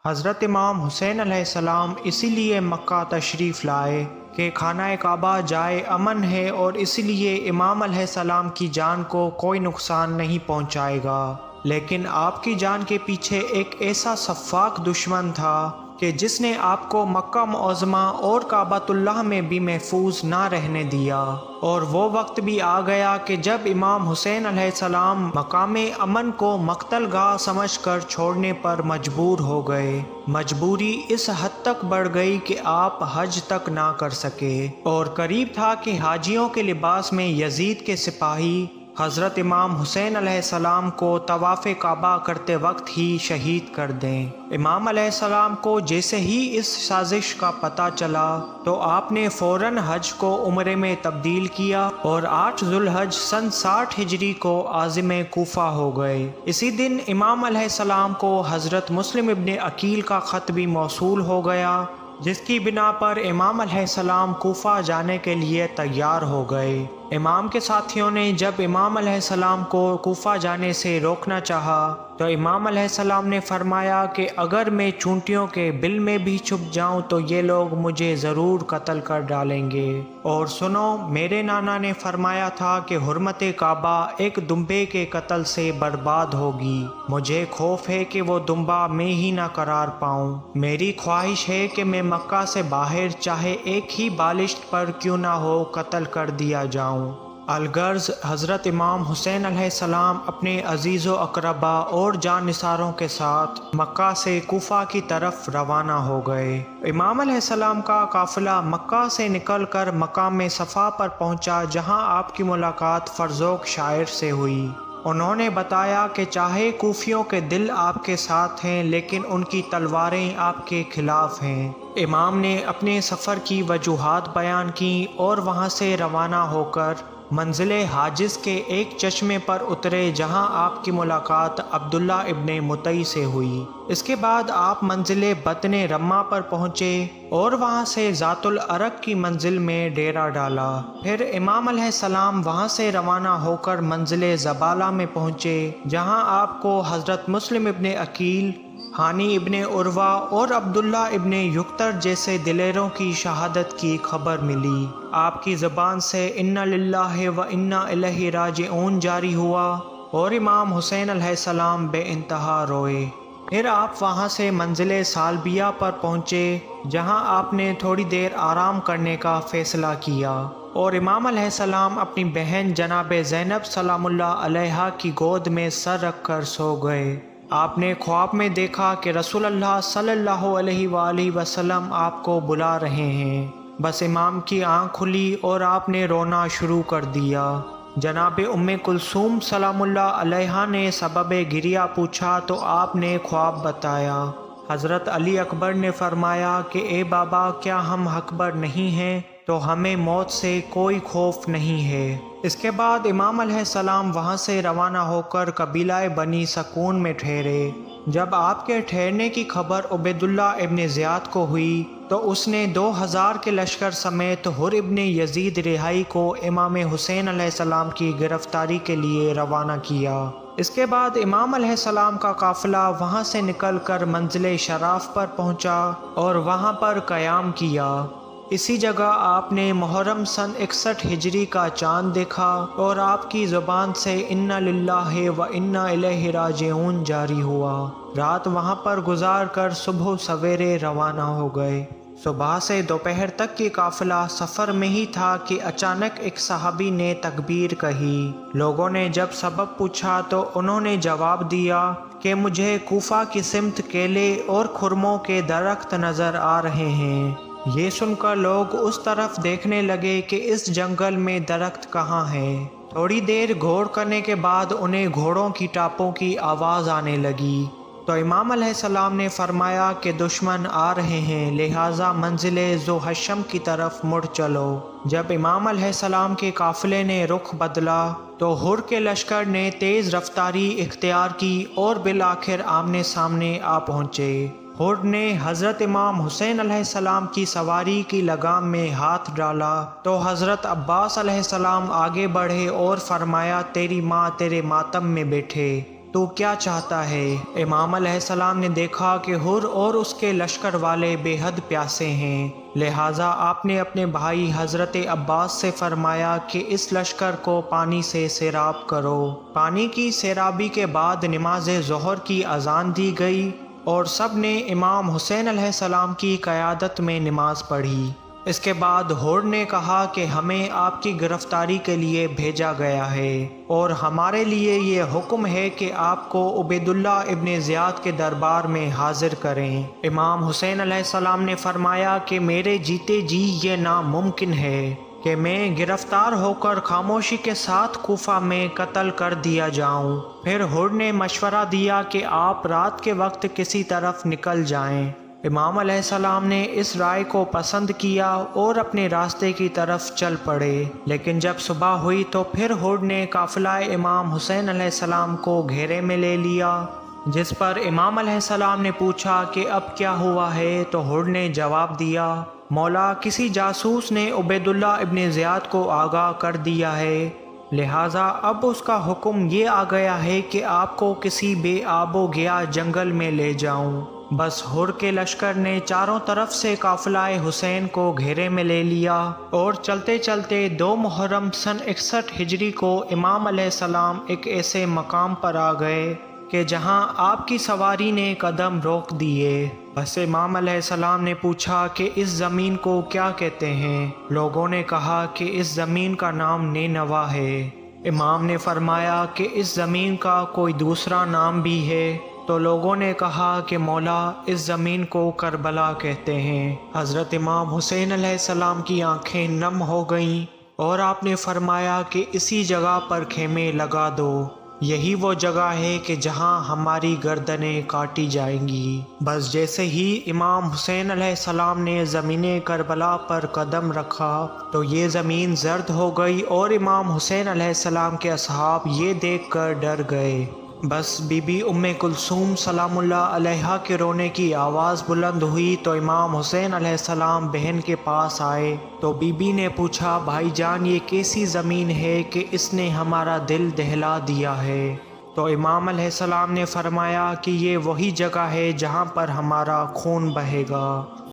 حضرت امام حسین علیہ السلام اسی لیے مکہ تشریف لائے کہ خانہ کعبہ جائے امن ہے، اور اسی لیے امام علیہ السلام کی جان کو کوئی نقصان نہیں پہنچائے گا۔ لیکن آپ کی جان کے پیچھے ایک ایسا سفاک دشمن تھا کہ جس نے آپ کو مکہ معظمہ اور کعبۃ اللہ میں بھی محفوظ نہ رہنے دیا، اور وہ وقت بھی آ گیا کہ جب امام حسین علیہ السلام مقام امن کو مقتل گاہ سمجھ کر چھوڑنے پر مجبور ہو گئے۔ مجبوری اس حد تک بڑھ گئی کہ آپ حج تک نہ کر سکے، اور قریب تھا کہ حاجیوں کے لباس میں یزید کے سپاہی حضرت امام حسین علیہ السلام کو طواف کعبہ کرتے وقت ہی شہید کر دیں۔ امام علیہ السلام کو جیسے ہی اس سازش کا پتہ چلا تو آپ نے فوراً حج کو عمرے میں تبدیل کیا، اور 8 ذوالحج سن 60 ہجری کو عازم کوفہ ہو گئے۔ اسی دن امام علیہ السلام کو حضرت مسلم ابن عقیل کا خط بھی موصول ہو گیا، جس کی بنا پر امام علیہ السلام کوفہ جانے کے لیے تیار ہو گئے۔ امام کے ساتھیوں نے جب امام علیہ السلام کو کوفہ جانے سے روکنا چاہا تو امام علیہ السلام نے فرمایا کہ اگر میں چونٹیوں کے بل میں بھی چھپ جاؤں تو یہ لوگ مجھے ضرور قتل کر ڈالیں گے، اور سنو، میرے نانا نے فرمایا تھا کہ حرمت کعبہ ایک دمبے کے قتل سے برباد ہوگی۔ مجھے خوف ہے کہ وہ دمبا میں ہی نہ قرار پاؤں۔ میری خواہش ہے کہ میں مکہ سے باہر چاہے ایک ہی بالشت پر کیوں نہ ہو قتل کر دیا جاؤں۔ الغرض حضرت امام حسین علیہ السلام اپنے عزیز و اقربا اور جان نثاروں کے ساتھ مکہ سے کوفہ کی طرف روانہ ہو گئے۔ امام علیہ السلام کا قافلہ مکہ سے نکل کر مقام صفا پر پہنچا، جہاں آپ کی ملاقات فرزوق شاعر سے ہوئی۔ انہوں نے بتایا کہ چاہے کوفیوں کے دل آپ کے ساتھ ہیں لیکن ان کی تلواریں آپ کے خلاف ہیں۔ امام نے اپنے سفر کی وجوہات بیان کی اور وہاں سے روانہ ہو کر منزل حاجز کے ایک چشمے پر اترے، جہاں آپ کی ملاقات عبداللہ ابن مطیع سے ہوئی۔ اس کے بعد آپ منزل بطن رمہ پر پہنچے اور وہاں سے ذات العرق کی منزل میں ڈیرا ڈالا۔ پھر امام علیہ السلام وہاں سے روانہ ہو کر منزل زبالہ میں پہنچے، جہاں آپ کو حضرت مسلم ابن عقیل، ہانی ابن عروہ اور عبداللہ ابن یکتر جیسے دلیروں کی شہادت کی خبر ملی۔ آپ کی زبان سے انا للہ و انا الیہ راجعون جاری ہوا، اور امام حسین علیہ السلام بے انتہا روئے۔ پھر آپ وہاں سے منزل سالبیہ پر پہنچے، جہاں آپ نے تھوڑی دیر آرام کرنے کا فیصلہ کیا، اور امام علیہ السلام اپنی بہن جناب زینب سلام اللہ علیہا کی گود میں سر رکھ کر سو گئے۔ آپ نے خواب میں دیکھا کہ رسول اللہ صلی اللہ علیہ وآلہ وسلم آپ کو بلا رہے ہیں۔ بس امام کی آنکھ کھلی اور آپ نے رونا شروع کر دیا۔ جناب ام کلثوم سلام اللہ علیہا نے سبب گریہ پوچھا تو آپ نے خواب بتایا۔ حضرت علی اکبر نے فرمایا کہ اے بابا، کیا ہم اکبر نہیں ہیں؟ تو ہمیں موت سے کوئی خوف نہیں ہے۔ اس کے بعد امام علیہ السلام وہاں سے روانہ ہو کر قبیلہ بنی سکون میں ٹھہرے۔ جب آپ کے ٹھہرنے کی خبر عبیداللہ ابن زیاد کو ہوئی تو اس نے 2000 کے لشکر سمیت حر ابن یزید رہائی کو امام حسین علیہ السلام کی گرفتاری کے لیے روانہ کیا۔ اس کے بعد امام علیہ السلام کا قافلہ وہاں سے نکل کر منزل شراف پر پہنچا اور وہاں پر قیام کیا۔ اسی جگہ آپ نے محرم سن 61 ہجری کا چاند دیکھا، اور آپ کی زبان سے انا للہ و انا الیہ راجعون جاری ہوا۔ رات وہاں پر گزار کر صبح سویرے روانہ ہو گئے۔ صبح سے دوپہر تک کی قافلہ سفر میں ہی تھا کہ اچانک ایک صحابی نے تکبیر کہی۔ لوگوں نے جب سبب پوچھا تو انہوں نے جواب دیا کہ مجھے کوفہ کی سمت کیلے اور خرموں کے درخت نظر آ رہے ہیں۔ یہ سن کر لوگ اس طرف دیکھنے لگے کہ اس جنگل میں درخت کہاں ہیں۔ تھوڑی دیر غور کرنے کے بعد انہیں گھوڑوں کی ٹاپوں کی آواز آنے لگی، تو امام علیہ السلام نے فرمایا کہ دشمن آ رہے ہیں، لہٰذا منزل ذو حشم کی طرف مڑ چلو۔ جب امام علیہ السلام کے قافلے نے رخ بدلا تو حر کے لشکر نے تیز رفتاری اختیار کی اور بالآخر آمنے سامنے آ پہنچے۔ حر نے حضرت امام حسین علیہ السلام کی سواری کی لگام میں ہاتھ ڈالا تو حضرت عباس علیہ السلام آگے بڑھے اور فرمایا تیری ماں تیرے ماتم میں بیٹھے۔ تو کیا چاہتا ہے؟ امام علیہ السلام نے دیکھا کہ حر اور اس کے لشکر والے بے حد پیاسے ہیں، لہٰذا آپ نے اپنے بھائی حضرت عباس سے فرمایا کہ اس لشکر کو پانی سے سیراب کرو۔ پانی کی سیرابی کے بعد نماز ظہر کی اذان دی گئی اور سب نے امام حسین علیہ السلام کی قیادت میں نماز پڑھی۔ اس کے بعد حر نے کہا کہ ہمیں آپ کی گرفتاری کے لیے بھیجا گیا ہے اور ہمارے لیے یہ حکم ہے کہ آپ کو عبید اللہ ابن زیاد کے دربار میں حاضر کریں۔ امام حسین علیہ السلام نے فرمایا کہ میرے جیتے جی یہ ناممکن ہے کہ میں گرفتار ہو کر خاموشی کے ساتھ کوفہ میں قتل کر دیا جاؤں۔ پھر حر نے مشورہ دیا کہ آپ رات کے وقت کسی طرف نکل جائیں۔ امام علیہ السلام نے اس رائے کو پسند کیا اور اپنے راستے کی طرف چل پڑے، لیکن جب صبح ہوئی تو پھر حر نے قافلہ امام حسین علیہ السلام کو گھیرے میں لے لیا، جس پر امام علیہ السلام نے پوچھا کہ اب کیا ہوا ہے، تو حر نے جواب دیا، مولا کسی جاسوس نے عبید اللہ ابن زیاد کو آگاہ کر دیا ہے، لہٰذا اب اس کا حکم یہ آ گیا ہے کہ آپ کو کسی بے آب و گیا جنگل میں لے جاؤں۔ بس حر کے لشکر نے چاروں طرف سے قافلہ حسین کو گھیرے میں لے لیا اور چلتے چلتے 2 محرم سن 61 ہجری کو امام علیہ السلام ایک ایسے مقام پر آ گئے کہ جہاں آپ کی سواری نے قدم روک دیے۔ بس امام علیہ السلام نے پوچھا کہ اس زمین کو کیا کہتے ہیں؟ لوگوں نے کہا کہ اس زمین کا نام نینوا ہے۔ امام نے فرمایا کہ اس زمین کا کوئی دوسرا نام بھی ہے؟ تو لوگوں نے کہا کہ مولا اس زمین کو کربلا کہتے ہیں۔ حضرت امام حسین علیہ السلام کی آنکھیں نم ہو گئیں اور آپ نے فرمایا کہ اسی جگہ پر خیمے لگا دو، یہی وہ جگہ ہے کہ جہاں ہماری گردنیں کاٹی جائیں گی۔ بس جیسے ہی امام حسین علیہ السلام نے زمین کربلا پر قدم رکھا تو یہ زمین زرد ہو گئی اور امام حسین علیہ السلام کے اصحاب یہ دیکھ کر ڈر گئے۔ بس بی بی ام کلثوم سلام اللہ علیہا کے رونے کی آواز بلند ہوئی تو امام حسین علیہ السلام بہن کے پاس آئے تو بی بی نے پوچھا، بھائی جان یہ کیسی زمین ہے کہ اس نے ہمارا دل دہلا دیا ہے؟ تو امام علیہ السلام نے فرمایا کہ یہ وہی جگہ ہے جہاں پر ہمارا خون بہے گا۔